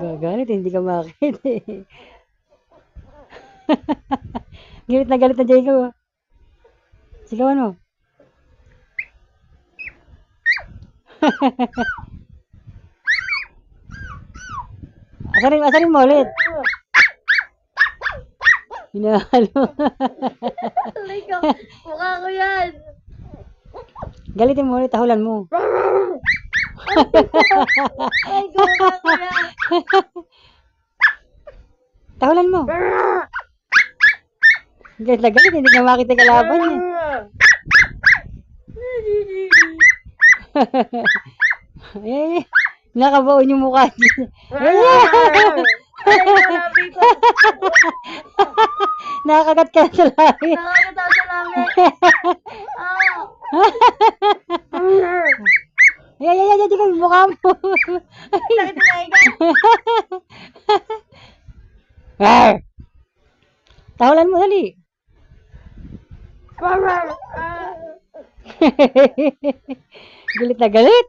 Gagalit, hindi ka makakit eh. Galit na Jacob. Oh. Sigawan mo. Asarin mo ulit. Hinahalo. Alay ko, mukha ko yan. Galitin mo ulit, tahulan mo. Ay, ko, mukha ko yan. Tahulan mo. Galit na galit, hindi ka makita kalaban niya. Eh, nakabaon yung mukha niya. Ay, labi ko. Nakakagat ka sa labi. Nakakatawa sa labi. Ay, di ka mukha mo. Sakit na ikan. Tahulan mo, dali. Galit na galit.